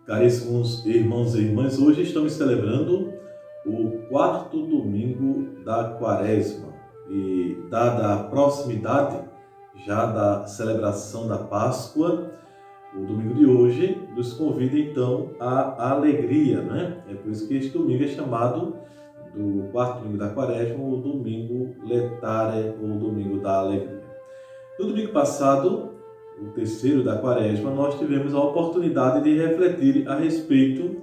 Caríssimos irmãos e irmãs, hoje estamos celebrando o quarto domingo da Quaresma e, dada a proximidade já da celebração da Páscoa, o domingo de hoje nos convida então à alegria, né? É por isso que este domingo é chamado do quarto domingo da Quaresma, o domingo letare, ou domingo da alegria. No domingo passado, o terceiro da Quaresma, nós tivemos a oportunidade de refletir a respeito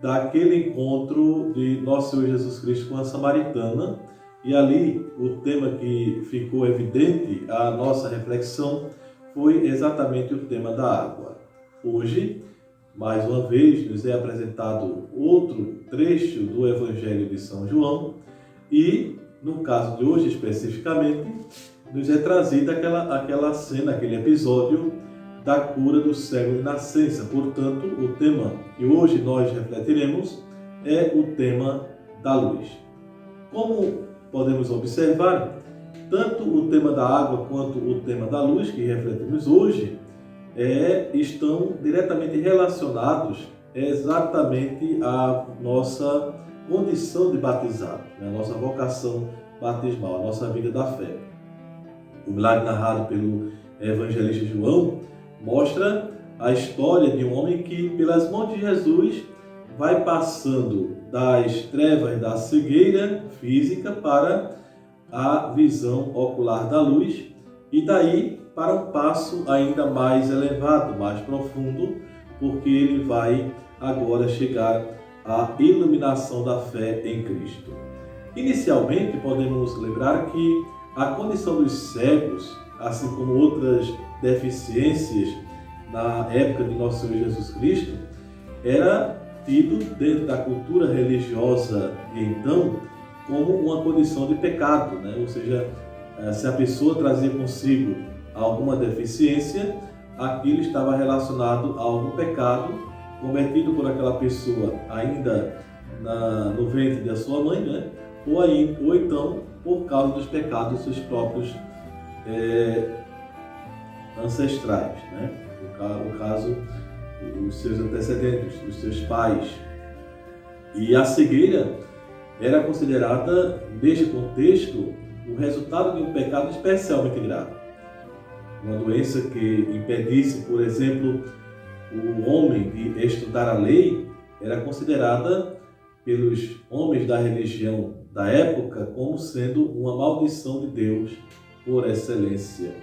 daquele encontro de Nosso Senhor Jesus Cristo com a samaritana, e ali o tema que ficou evidente à nossa reflexão foi exatamente o tema da água. Hoje, mais uma vez, nos é apresentado outro trecho do Evangelho de São João e, no caso de hoje especificamente, nos é trazida aquela cena, aquele episódio da cura do cego de nascença. Portanto, o tema que hoje nós refletiremos é o tema da luz. Como podemos observar, tanto o tema da água quanto o tema da luz que refletimos hoje estão diretamente relacionados exatamente à nossa condição de batizados, né? A nossa vocação batismal, a nossa vida da fé. O milagre narrado pelo evangelista João mostra a história de um homem que, pelas mãos de Jesus, vai passando das trevas da cegueira física para a visão ocular da luz e daí para um passo ainda mais elevado, mais profundo, porque ele vai agora chegar à iluminação da fé em Cristo. Inicialmente, podemos lembrar que a condição dos cegos, assim como outras deficiências na época de Nosso Senhor Jesus Cristo, era tido dentro da cultura religiosa de então como uma condição de pecado, né? Ou seja, se a pessoa trazia consigo alguma deficiência, aquilo estava relacionado a algum pecado cometido por aquela pessoa ainda no ventre da sua mãe, né? Ou então por causa dos pecados dos seus próprios ancestrais, né? No caso, os seus antecedentes, os seus pais. E a cegueira era considerada, neste contexto, o resultado de um pecado especialmente grave. Uma doença que impedisse, por exemplo, o homem de estudar a lei era considerada pelos homens da religião da época como sendo uma maldição de Deus por excelência.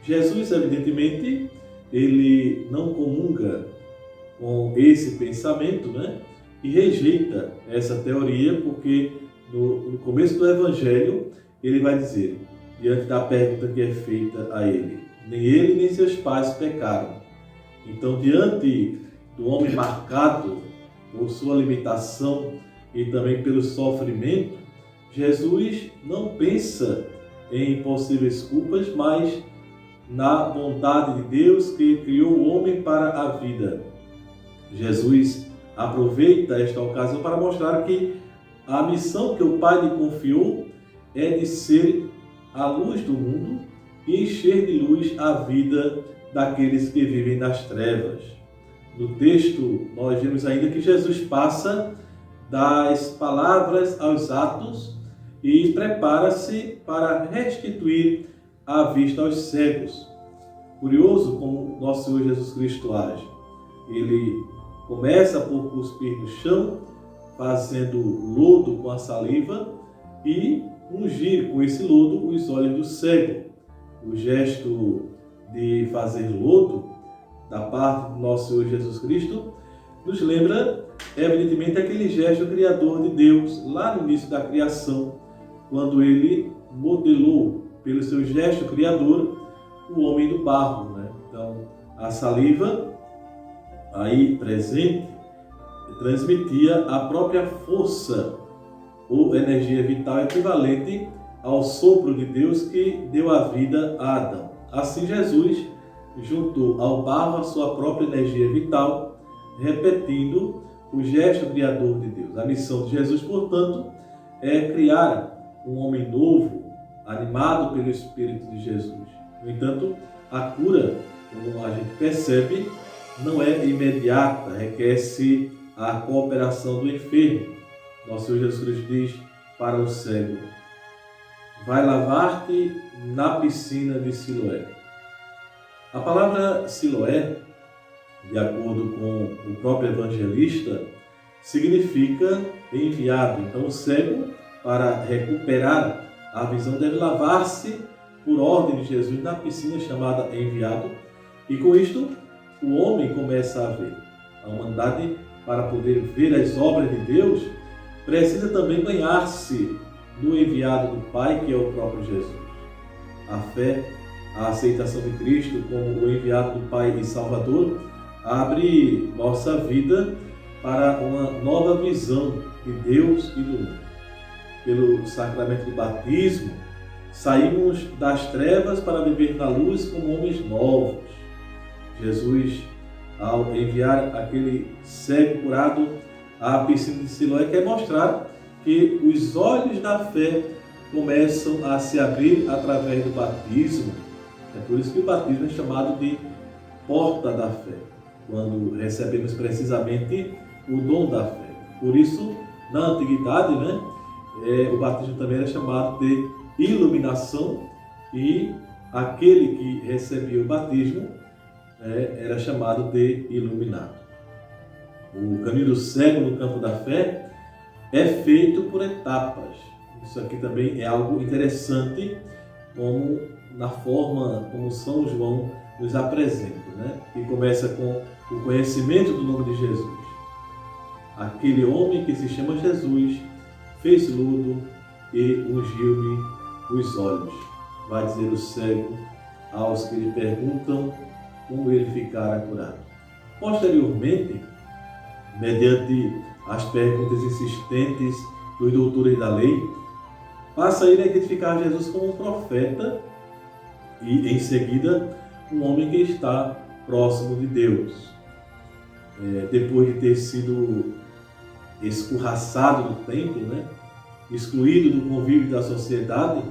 Jesus, evidentemente, ele não comunga com esse pensamento, né? E rejeita essa teoria, porque no começo do Evangelho ele vai dizer, diante da pergunta que é feita a ele, nem ele nem seus pais pecaram. Então, diante do homem marcado por sua limitação e também pelo sofrimento, Jesus não pensa em possíveis culpas, mas na bondade de Deus que criou o homem para a vida. Jesus aproveita esta ocasião para mostrar que a missão que o Pai lhe confiou é de ser a luz do mundo e encher de luz a vida daqueles que vivem nas trevas. No texto, nós vemos ainda que Jesus passa das palavras aos atos e prepara-se para restituir a vista aos cegos. Curioso como nosso Senhor Jesus Cristo age. Ele começa por cuspir no chão, fazendo lodo com a saliva e ungir com esse lodo os olhos do cego. O gesto de fazer lodo da parte do nosso Senhor Jesus Cristo nos lembra, evidentemente, aquele gesto criador de Deus lá no início da criação, quando ele modelou, pelo seu gesto criador, o homem do barro, né? Então, a saliva, aí presente, transmitia a própria força ou energia vital equivalente ao sopro de Deus que deu a vida a Adão. Assim, Jesus juntou ao barro a sua própria energia vital, repetindo o gesto criador de Deus. A missão de Jesus, portanto, é criar um homem novo, animado pelo Espírito de Jesus. No entanto, a cura, como a gente percebe, não é imediata, requer-se a cooperação do enfermo. Nosso Senhor Jesus Cristo diz para o cego: vai lavar-te na piscina de Siloé. A palavra Siloé, de acordo com o próprio evangelista, significa enviado. Então, o cego, para recuperar a visão, deve lavar-se por ordem de Jesus na piscina chamada enviado. E com isto, o homem começa a ver. A humanidade, para poder ver as obras de Deus, precisa também banhar-se no enviado do Pai, que é o próprio Jesus. A fé, a aceitação de Cristo como o enviado do Pai e Salvador, abre nossa vida para uma nova visão de Deus e do mundo. Pelo sacramento do batismo, saímos das trevas para viver na luz como homens novos. Jesus, ao enviar aquele cego curado à piscina de Siloé, quer mostrar que os olhos da fé começam a se abrir através do batismo. É por isso que o batismo é chamado de porta da fé, quando recebemos precisamente o dom da fé. Por isso, na antiguidade, o batismo também era chamado de iluminação, e aquele que recebia o batismo era chamado de iluminado. O caminho do cego no campo da fé é feito por etapas. Isso aqui também é algo interessante, como na forma como São João nos apresenta, que começa com o conhecimento do nome de Jesus. Aquele homem que se chama Jesus fez lodo e ungiu-me os olhos. Vai dizer o cego aos que lhe perguntam como ele ficara curado. Posteriormente, mediante as perguntas insistentes dos doutores da lei, passa ele a identificar Jesus como um profeta e, em seguida, um homem que está próximo de Deus. Depois de ter sido escorraçado do templo, excluído do convívio da sociedade,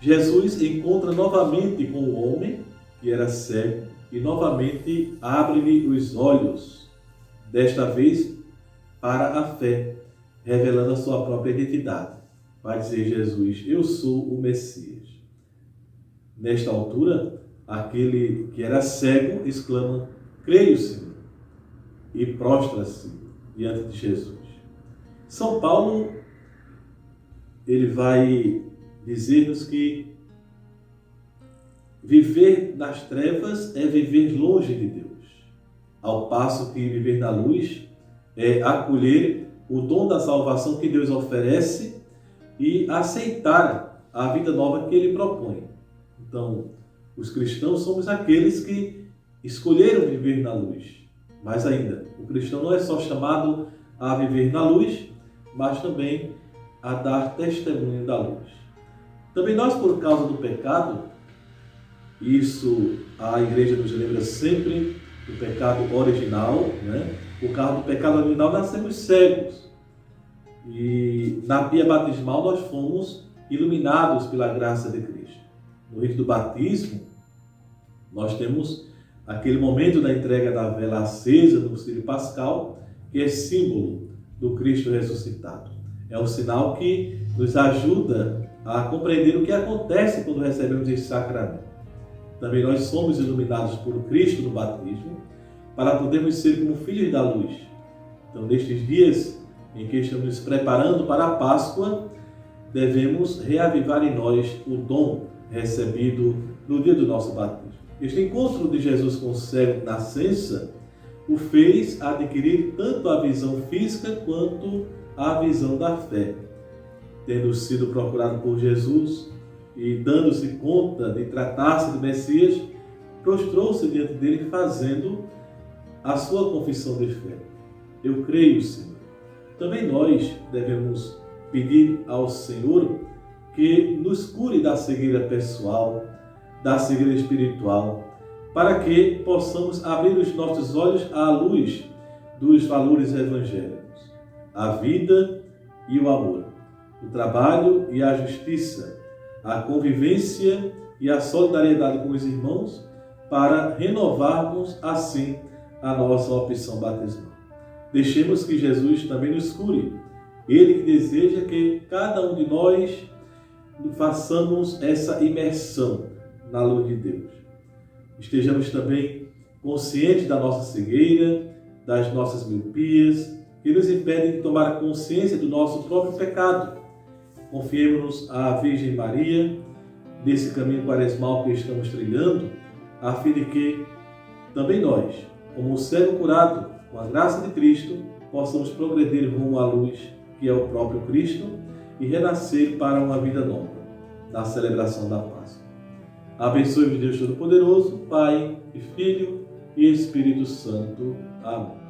Jesus encontra novamente com o homem que era cego e novamente abre-lhe os olhos, desta vez para a fé, revelando a sua própria identidade. Vai dizer Jesus: eu sou o Messias. Nesta altura, aquele que era cego exclama: creio, Senhor, e prostra-se diante de Jesus. São Paulo, ele vai dizer-nos que viver nas trevas é viver longe de Deus, ao passo que viver na luz é acolher o dom da salvação que Deus oferece e aceitar a vida nova que Ele propõe. Então, os cristãos somos aqueles que escolheram viver na luz. Mais ainda, o cristão não é só chamado a viver na luz, mas também a dar testemunho da luz. Também nós, por causa do pecado, isso a igreja nos lembra sempre do pecado original, Por causa do pecado original nascemos cegos. E na pia batismal nós fomos iluminados pela graça de Cristo. No rito do batismo, nós temos aquele momento da entrega da vela acesa no Círio Pascal, que é símbolo do Cristo ressuscitado. É um sinal que nos ajuda a compreender o que acontece quando recebemos esse sacramento. Também nós somos iluminados por Cristo no batismo, para podermos ser como filhos da luz. Então, nestes dias em que estamos nos preparando para a Páscoa, devemos reavivar em nós o dom recebido no dia do nosso batismo. Este encontro de Jesus com o cego de nascença o fez adquirir tanto a visão física quanto a visão da fé. Tendo sido procurado por Jesus e dando-se conta de tratar-se do Messias, prostrou-se diante dele fazendo a sua confissão de fé: eu creio, Senhor. Também nós devemos pedir ao Senhor que nos cure da cegueira pessoal, da cegueira espiritual, para que possamos abrir os nossos olhos à luz dos valores evangélicos, a vida e o amor. o trabalho e a justiça, a convivência e a solidariedade com os irmãos, para renovarmos assim a nossa opção batismal. Deixemos que Jesus também nos cure. Ele que deseja que cada um de nós façamos essa imersão na luz de Deus. Estejamos também conscientes da nossa cegueira, das nossas miopias, que nos impedem de tomar consciência do nosso próprio pecado. Confiemos-nos à Virgem Maria, nesse caminho quaresmal que estamos trilhando, a fim de que também nós, como o cego curado, com a graça de Cristo, possamos progredir rumo à luz, que é o próprio Cristo, e renascer para uma vida nova, na celebração da Páscoa. Abençoe-vos Deus Todo-Poderoso, Pai e Filho e Espírito Santo. Amém.